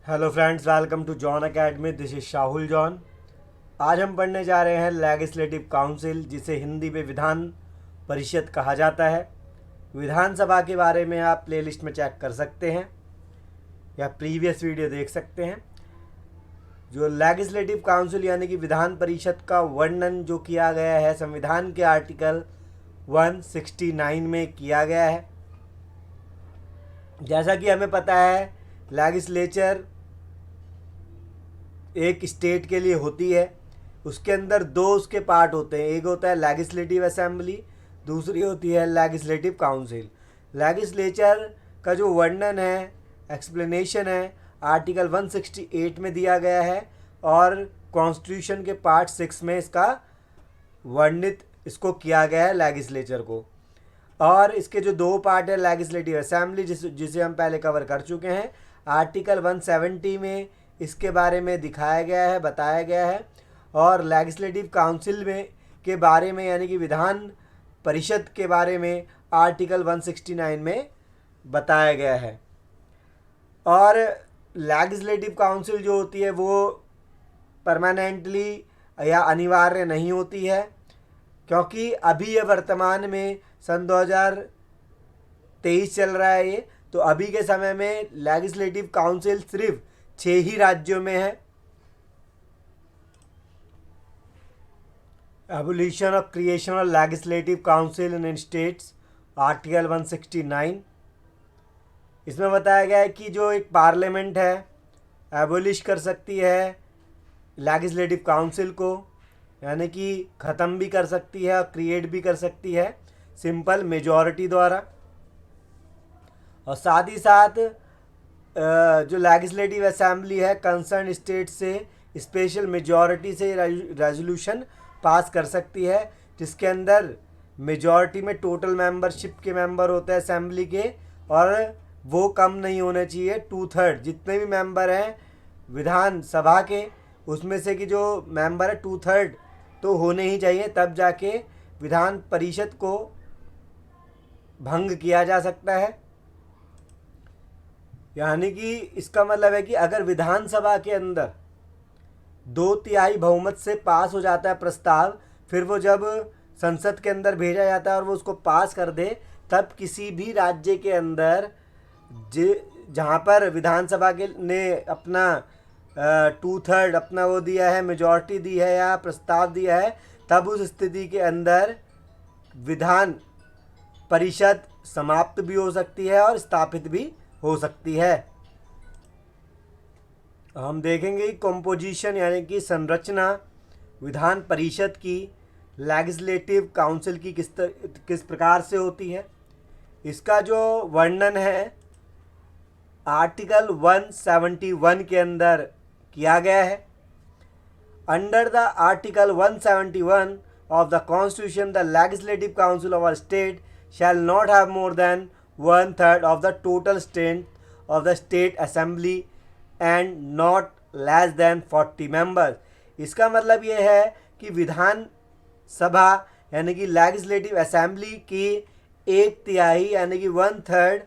Hello friends, welcome to John Academy. This is Shahul John. आज हम पढ़ने जा रहे हैं लेजिस्लेटिव काउंसिल, जिसे हिंदी में विधान परिषद कहा जाता है। विधानसभा के बारे में आप प्लेलिस्ट में चेक कर सकते हैं या प्रीवियस वीडियो देख सकते हैं। जो लेजिस्लेटिव काउंसिल यानी कि विधान परिषद का वर्णन जो किया गया है संविधान के आर्टिकल 169 में किया गया है। जैसा कि हमें पता है, लेजिस्लेचर एक स्टेट के लिए होती है। उसके अंदर दो उसके पार्ट होते हैं, एक होता है लेजिस्लेटिव असेंबली, दूसरी होती है लेजिस्लेटिव काउंसिल। लेजिस्लेचर का जो वर्णन है, एक्सप्लेनेशन है, आर्टिकल 168 में दिया गया है और कॉन्स्टिट्यूशन के पार्ट 6 में इसका वर्णित इसको किया गया है लेजिस्लेचर को। और इसके जो दो पार्ट है, लेजिस्लेटिव असेंबली जिसे हम पहले कवर कर चुके हैं, आर्टिकल 170 में इसके बारे में दिखाया गया है, बताया गया है। और लेजिस्लेटिव काउंसिल में के बारे में यानी कि विधान परिषद के बारे में आर्टिकल 169 में बताया गया है। और लेजिस्लेटिव काउंसिल जो होती है वो परमानेंटली या अनिवार्य नहीं होती है, क्योंकि अभी ये वर्तमान में सन 2023 चल रहा है ये। तो अभी के समय में लेजिस्लेटिव काउंसिल सिर्फ 6 ही राज्यों में है। Abolition of creation of legislative council in states, article 169। इसमें बताया गया है कि जो एक पार्लियामेंट है एबोलिश कर सकती है लेजिस्लेटिव काउंसिल को, यानी कि ख़त्म भी कर सकती है और क्रिएट भी कर सकती है सिंपल मेजॉरिटी द्वारा। और साथ ही साथ जो लेजिस्लेटिव असेंबली है कंसर्न स्टेट से स्पेशल मेजॉरिटी से रेजोल्यूशन पास कर सकती है, जिसके अंदर मेजॉरिटी में टोटल मेंबरशिप के मेंबर होते हैं असेंबली के, और वो कम नहीं होने चाहिए 2/3। जितने भी मेंबर हैं विधानसभा के, उसमें से कि जो मेंबर है 2/3 तो होने ही चाहिए, तब जाके विधान परिषद को भंग किया जा सकता है। यानी कि इसका मतलब है कि अगर विधानसभा के अंदर 2/3 बहुमत से पास हो जाता है प्रस्ताव, फिर वो जब संसद के अंदर भेजा जाता है और वो उसको पास कर दे, तब किसी भी राज्य के अंदर जहाँ पर विधानसभा के ने अपना 2/3 अपना वो दिया है, मेजॉरिटी दी है या प्रस्ताव दिया है, तब उस स्थिति के अंदर विधान परिषद समाप्त भी हो सकती है और स्थापित भी हो सकती है। हम देखेंगे कि कंपोजिशन यानी कि संरचना विधान परिषद की लेजिस्लेटिव काउंसिल की किस प्रकार से होती है। इसका जो वर्णन है आर्टिकल 171 के अंदर किया गया है। Under the article 171 of the Constitution, the Legislative Council of our state shall not have more than 1/3 of the total strength of the state assembly and not less than 40 members। इसका मतलब ये है कि विधान सभा यानी कि लेजिस्लेटिव असेंबली की 1/3 यानी कि 1/3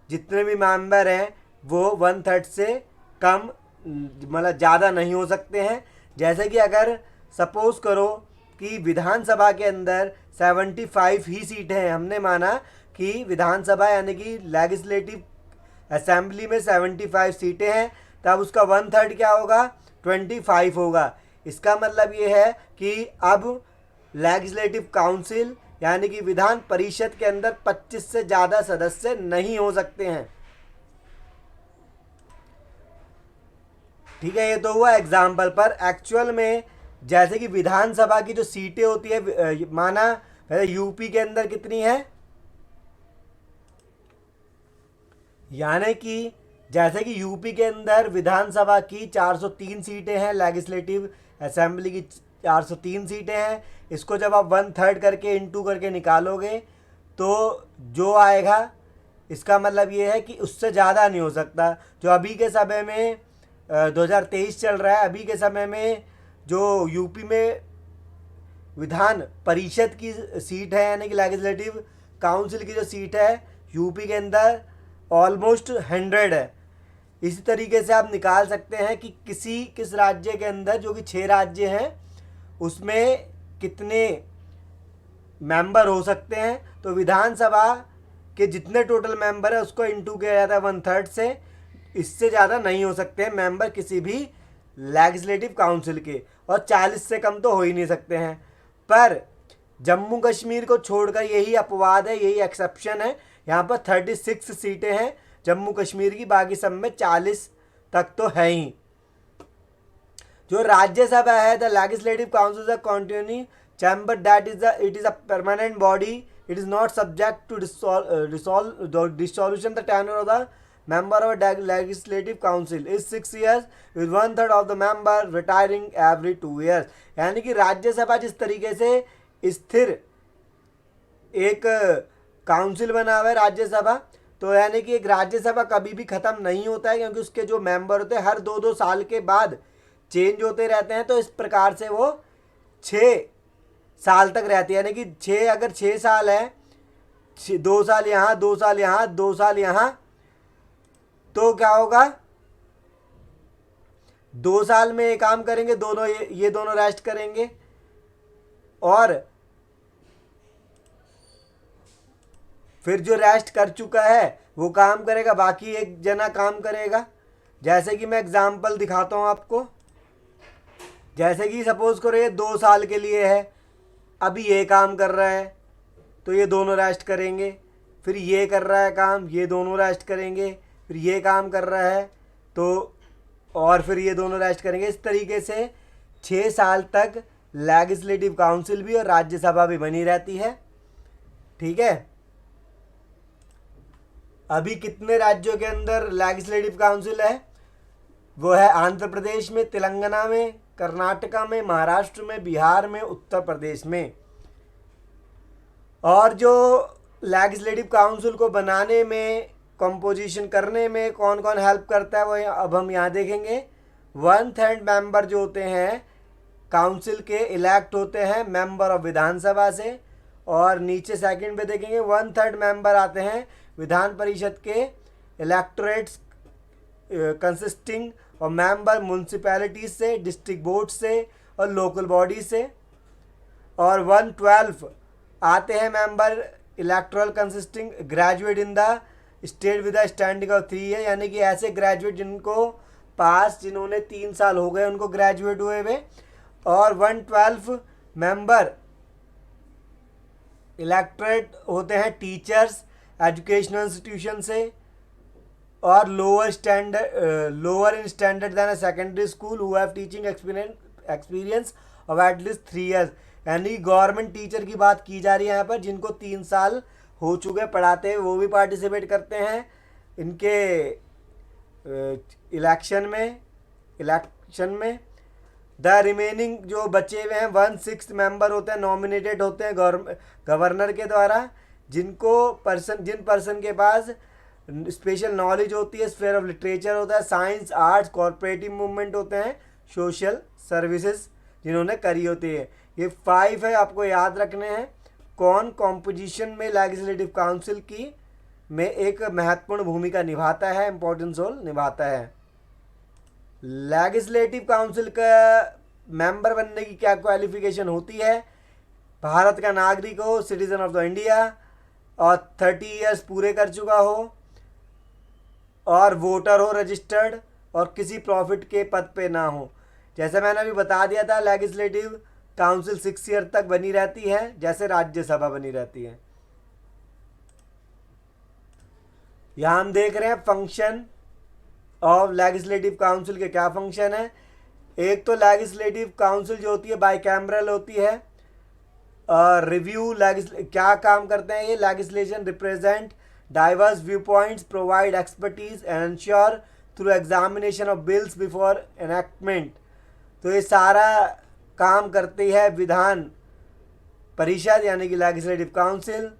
जितने भी मेंबर हैं वो 1/3 से कम मतलब ज़्यादा नहीं हो सकते हैं। जैसे कि अगर सपोज करो कि विधानसभा के अंदर 75 ही सीटें हैं, हमने माना कि विधानसभा यानी कि लेजिस्लेटिव असेंबली में 75 सीटें हैं, तब उसका 1/3 क्या होगा, 25 होगा। इसका मतलब ये है कि अब लेजिस्लेटिव काउंसिल यानी कि विधान परिषद के अंदर 25 से ज़्यादा सदस्य नहीं हो सकते हैं। ठीक है, ये तो हुआ एग्जाम्पल पर। एक्चुअल में जैसे कि विधानसभा की जो सीटें होती है, माना यूपी के अंदर कितनी है, यानी कि जैसे कि यूपी के अंदर विधानसभा की 403 सीटें हैं, लेजिस्लेटिव असेंबली की 403 सीटें हैं। इसको जब आप 1/3 करके इंटू करके निकालोगे तो जो आएगा, इसका मतलब ये है कि उससे ज़्यादा नहीं हो सकता। जो अभी के समय में 2023 चल रहा है, अभी के समय में जो यूपी में विधान परिषद की सीट है यानी कि लेजिस्लेटिव काउंसिल की जो सीट है यूपी के अंदर ऑलमोस्ट 100 है। इसी तरीके से आप निकाल सकते हैं कि किस राज्य के अंदर, जो कि 6 राज्य हैं, उसमें कितने मेंबर हो सकते हैं। तो विधानसभा के जितने टोटल मेंबर है उसको इंटू किया जाता है 1/3 से, इससे ज़्यादा नहीं हो सकते हैं मेंबर किसी भी लेजिस्लेटिव काउंसिल के, और 40 से कम तो हो ही नहीं सकते हैं। पर जम्मू कश्मीर को छोड़कर यही अपवाद है, यही एक्सेप्शन है, यहाँ पर 36 सीटें हैं जम्मू कश्मीर की, बाकी सब में 40 तक तो है ही। जो राज्यसभा है, the legislative council the continue chamber that it is a permanent body, it is not subject to dissolution, the tenure of the member of a legislative council is 6 years with 1/3 of the member retiring every 2 years। यानी कि राज्यसभा जिस तरीके से स्थिर एक council बना हुआ है राज्यसभा, तो यानी कि एक राज्यसभा कभी भी ख़त्म नहीं होता है, क्योंकि उसके जो मेंबर होते हैं हर 2-2 साल के बाद चेंज होते रहते हैं। तो इस प्रकार से वो 6 साल तक रहती है, यानी कि 6 अगर 6 साल है, 2 साल यहाँ, 2 साल यहाँ, 2 साल यहाँ, तो क्या होगा, 2 साल में ये काम करेंगे दोनों, ये दोनों रेस्ट करेंगे, और फिर जो रेस्ट कर चुका है वो काम करेगा, बाकी एक जना काम करेगा। जैसे कि मैं एग्जांपल दिखाता हूँ आपको, जैसे कि सपोज करो ये 2 साल के लिए है, अभी ये काम कर रहा है तो ये दोनों रेस्ट करेंगे, फिर ये कर रहा है काम, ये दोनों रेस्ट करेंगे, फिर ये काम कर रहा है तो, और फिर ये दोनों रेस्ट करेंगे। इस तरीके से 6 साल तक लेजिस्लेटिव काउंसिल भी और राज्यसभा भी बनी रहती है। ठीक है, अभी कितने राज्यों के अंदर लेजिस्लेटिव काउंसिल है? वो है आंध्र प्रदेश में, तेलंगाना में, कर्नाटका में, महाराष्ट्र में, बिहार में, उत्तर प्रदेश में। और जो लेजिस्लेटिव काउंसिल को बनाने में, कंपोजिशन करने में कौन कौन हेल्प करता है, वो अब हम यहाँ देखेंगे। 1/3 मेंबर जो होते हैं काउंसिल के इलेक्ट होते हैं मेंबर ऑफ विधानसभा से, और नीचे सेकंड पे देखेंगे 1/3 मेंबर आते हैं विधान परिषद के electorates consisting of member municipalities से, डिस्ट्रिक्ट बोर्ड से और लोकल बॉडी से। और 1/12 आते हैं member electoral consisting graduate in the state with the standing of 3 year, यानी कि ऐसे ग्रेजुएट जिनको पास, जिन्होंने 3 साल हो गए उनको ग्रेजुएट हुए हुए। और 1/12 मेंबर इलेक्टोरेट होते हैं टीचर्स एजुकेशनल इंस्टीट्यूशन से, और lower in standard than a secondary school who have teaching experience of at least 3 years, यानी गवर्नमेंट टीचर की बात की जा रही है यहाँ पर, जिनको 3 साल हो चुके पढ़ाते हैं, वो भी पार्टिसिपेट करते हैं इनके इलेक्शन में। द रिमेनिंग जो बचे हुए हैं 1/6 मेंबर होते हैं, नॉमिनेटेड होते हैं गवर्नर के द्वारा, जिन पर्सन के पास स्पेशल नॉलेज होती है, स्फीयर ऑफ लिटरेचर होता है, साइंस, आर्ट्स, कॉर्पोरेटिव मूवमेंट होते हैं, सोशल सर्विसेज जिन्होंने करी होती है। ये 5 है, आपको याद रखने हैं। कौन कॉम्पोजिशन में लेजिस्लेटिव काउंसिल की में एक महत्वपूर्ण भूमिका निभाता है, इम्पोर्टेंस रोल निभाता है। लेजिस्लेटिव काउंसिल का मेंबर बनने की क्या क्वालिफिकेशन होती है? भारत का नागरिक हो, सिटीजन ऑफ द इंडिया, और 30 ईयर्स पूरे कर चुका हो, और वोटर हो रजिस्टर्ड, और किसी प्रॉफिट के पद पे ना हो। जैसे मैंने अभी बता दिया था, लेजिस्लेटिव काउंसिल 6 ईयर तक बनी रहती है, जैसे राज्यसभा बनी रहती है। यहाँ हम देख रहे हैं फंक्शन ऑफ लेजिस्लेटिव काउंसिल के क्या फंक्शन है। एक तो लेजिस्लेटिव काउंसिल जो होती है बाइकैमरल होती है, रिव्यू क्या काम करते हैं ये? Legislation represent diverse view points, provide expertise and ensure through examination of bills before enactment. तो ये सारा काम करती है विधान परिषद, यानी कि लेजिस्लेटिव काउंसिल,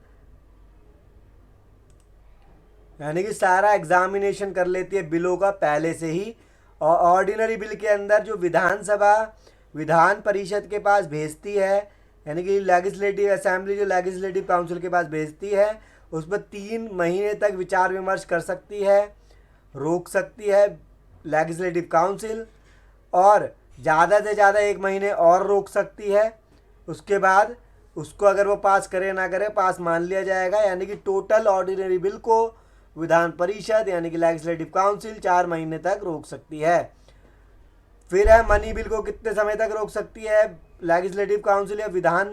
यानी कि सारा एग्जामिनेशन कर लेती है बिलों का पहले से ही। और ऑर्डिनरी बिल के अंदर जो विधानसभा विधान परिषद के पास भेजती है, यानी कि लेजिस्लेटिव असेंबली जो लेजिस्लेटिव काउंसिल के पास भेजती है, उस पर 3 महीने तक विचार विमर्श कर सकती है, रोक सकती है लेजिस्लेटिव काउंसिल, और ज़्यादा से ज़्यादा 1 महीने और रोक सकती है। उसके बाद उसको अगर वो पास करे ना करे, पास मान लिया जाएगा। यानी कि टोटल ऑर्डिनरी बिल को विधान परिषद यानी कि लेजिस्लेटिव काउंसिल 4 महीने तक रोक सकती है। फिर है मनी बिल को कितने समय तक रोक सकती है लेजिस्लेटिव काउंसिल या विधान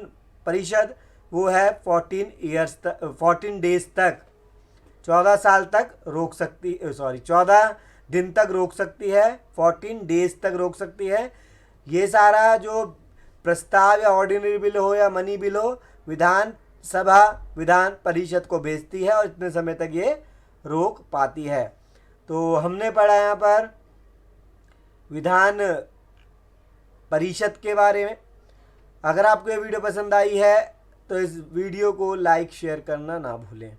परिषद, वो है 14 डेज तक, 14 साल तक रोक सकती, 14 दिन तक रोक सकती है, 14 डेज तक रोक सकती है। ये सारा जो प्रस्ताव या ऑर्डिनरी बिल हो या मनी बिल हो, विधान सभा विधान परिषद को भेजती है और इतने समय तक ये रोक पाती है। तो हमने पढ़ा यहाँ पर विधान परिषद के बारे में। अगर आपको ये वीडियो पसंद आई है तो इस वीडियो को लाइक शेयर करना ना भूलें।